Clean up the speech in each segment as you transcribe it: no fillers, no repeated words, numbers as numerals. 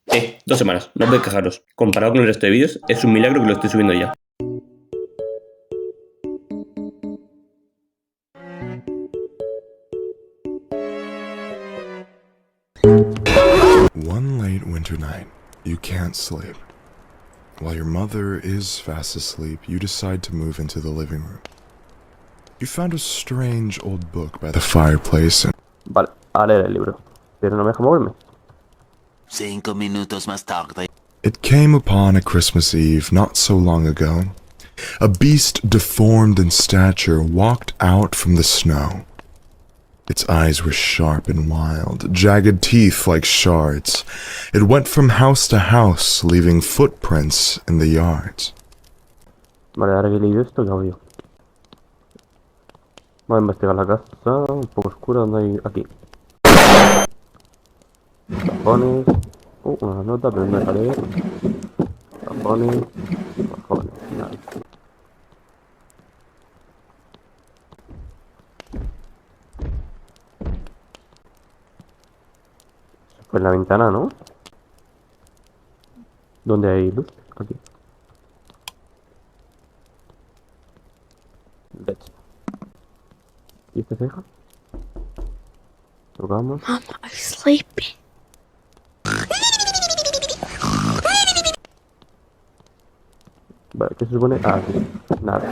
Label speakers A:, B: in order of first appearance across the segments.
A: 2 semanas, no podéis quejaros. Comparado con el resto de vídeos, es un milagro que lo estoy subiendo ya.
B: One late winter night, you can't sleep. While your mother is fast asleep, you decide to move into the living room. You found a strange old book by the fireplace and...
C: Vale, a leer el libro. Pero no me deja moverme.
D: 5 minutos más tarde.
B: It came upon a Christmas Eve not so long ago. A beast deformed in stature walked out from the snow. Its eyes were sharp and wild, jagged teeth like shards. It went from house to house, leaving footprints in the yards.
C: Vale, ahora que he leído esto, ¿qué hago yo? Voy a investigar la casa, un poco oscura, donde hay... aquí. Cajones... una nota, pero no deja leer. Cajones... cajones, nada. Pues en la ventana, ¿no? ¿Dónde hay luz? Aquí. Let's. ¿Y este se deja? Tocamos.
E: Mom, I'm sleeping.
C: Vale, ¿qué se supone? Ah, sí. Nada.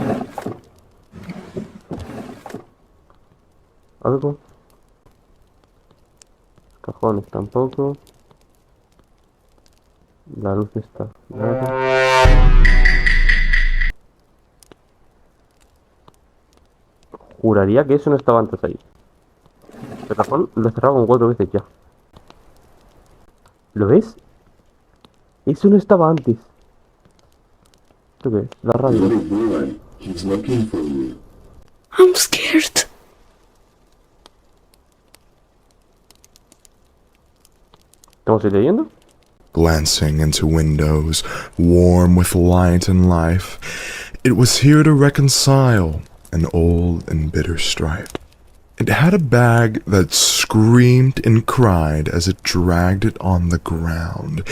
C: ¿Algo? Cajones tampoco. La luz está. Nada. Juraría que eso no estaba antes ahí. El cajón lo he cerrado con 4 veces ya. ¿Lo ves? Eso no estaba antes. ¿Esto qué es? La radio.
E: I'm scared.
C: ¿Estamos leyendo?
B: Glancing into windows, warm with light and life, it was here to reconcile an old and bitter strife. It had a bag that screamed and cried as it dragged it on the ground.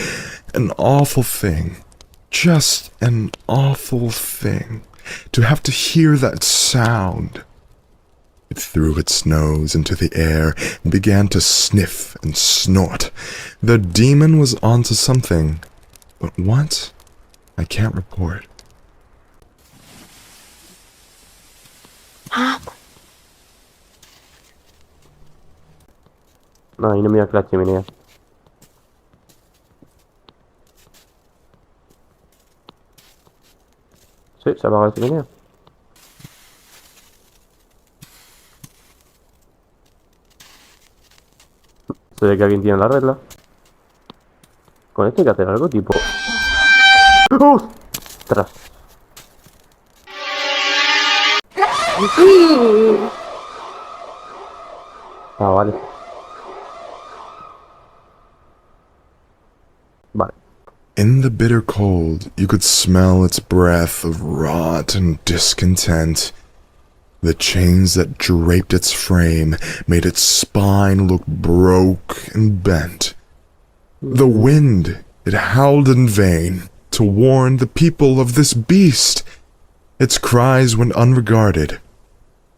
B: An awful thing, just an awful thing, to have to hear that sound. It threw its nose into the air and began to sniff and snort. The demon was onto something, but what? I can't report.
E: Mom.
C: No, ahí no mira que la chimenea. Sí, se apaga la chimenea. Se ve que alguien tiene la regla. Con esto hay que hacer algo tipo... ¡Ostras! Ah, vale. Vale.
B: In the bitter cold, you could smell its breath of rot and discontent. The chains that draped its frame made its spine look broke and bent. The wind, it howled in vain to warn the people of this beast. Its cries went unregarded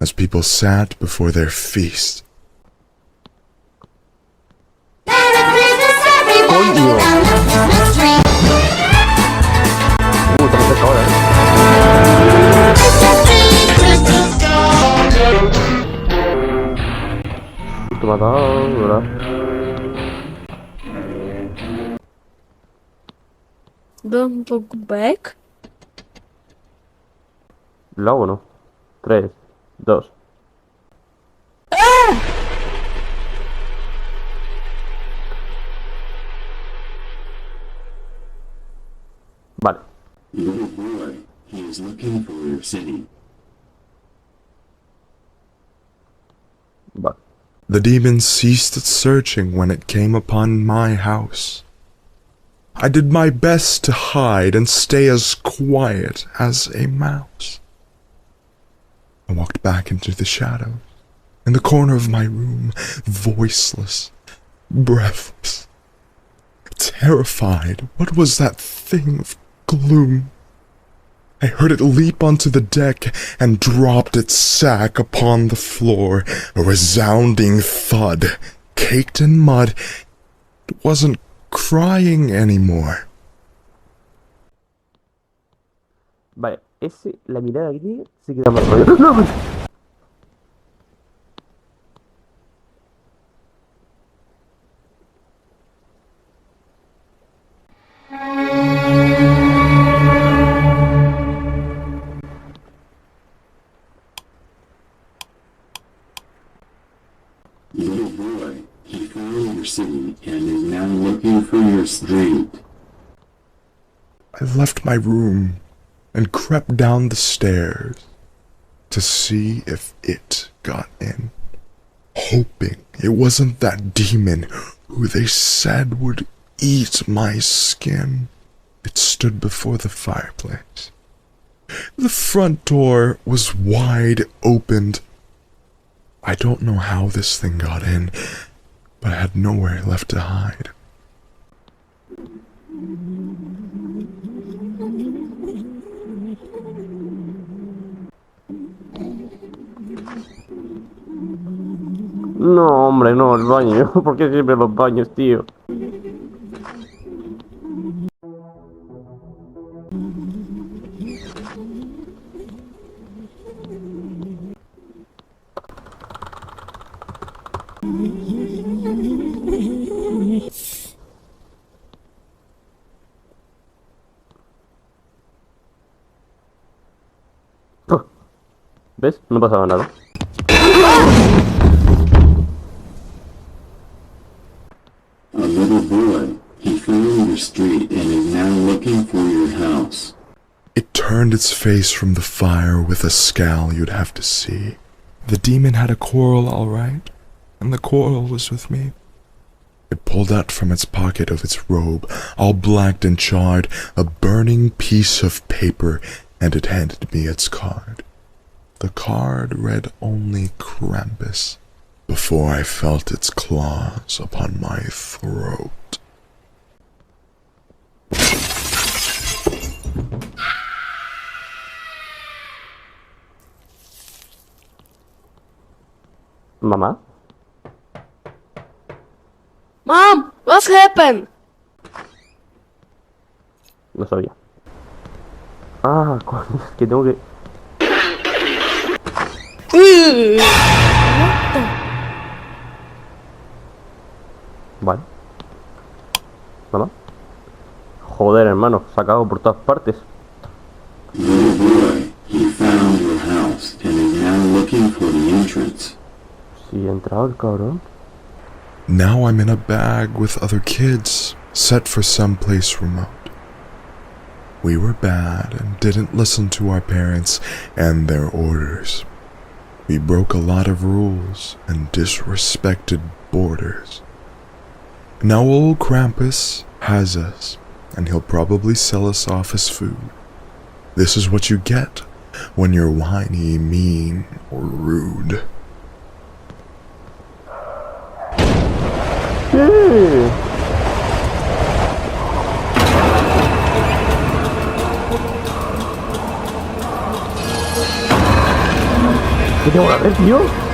B: as people sat before their feast.
C: También se acaba, Justo matado, ¿verdad?
E: Don't look back.
C: ¿Lo hago o no? 3, 2. Vale.
D: Little boy, he is looking for your city.
C: Vale.
B: The demon ceased its searching when it came upon my house. I did my best to hide and stay as quiet as a mouse. I walked back into the shadows, in the corner of my room, voiceless, breathless, Terrified, what was that thing of gloom? I heard it leap onto the deck and dropped its sack upon the floor, a resounding thud, caked in mud. It wasn't crying anymore.
C: Vale, la mirada que tiene se queda más rollo. ¡No!
D: Little boy, he found your city and is now looking for your street.
B: I left my room and crept down the stairs to see if it got in, hoping it wasn't that demon who they said would eat my skin. It stood before the fireplace. The front door was wide opened. I don't know how this thing got in, but I had nowhere left to hide.
C: No, hombre, no, el baño. ¿Por qué siempre los baños, tío? ¿Ves? No pasaba nada.
D: A little boy, he found your street and is now looking for your house.
B: It turned its face from the fire with a scowl you'd have to see. The demon had a quarrel, all right, and the quarrel was with me. It pulled out from its pocket of its robe, all blacked and charred, a burning piece of paper, and it handed me its card. The card read only Krampus before I felt its claws upon my throat.
C: ¿Mamá?
E: Mom, what's happened?
C: No sabía. Ah, coño, es que tengo que... Vale. ¿Mamá? Joder, hermano, sacado por todas partes.
D: Little boy, he found your house and is now looking for the entrance.
C: Sí, he entrado el cabrón.
B: Now I'm in a bag with other kids, set for some place remote. We were bad and didn't listen to our parents and their orders. We broke a lot of rules and disrespected borders. Now old Krampus has us, and he'll probably sell us off as food. This is what you get when you're whiny, mean, or rude.
C: ¿Qué tengo que hacer, tío?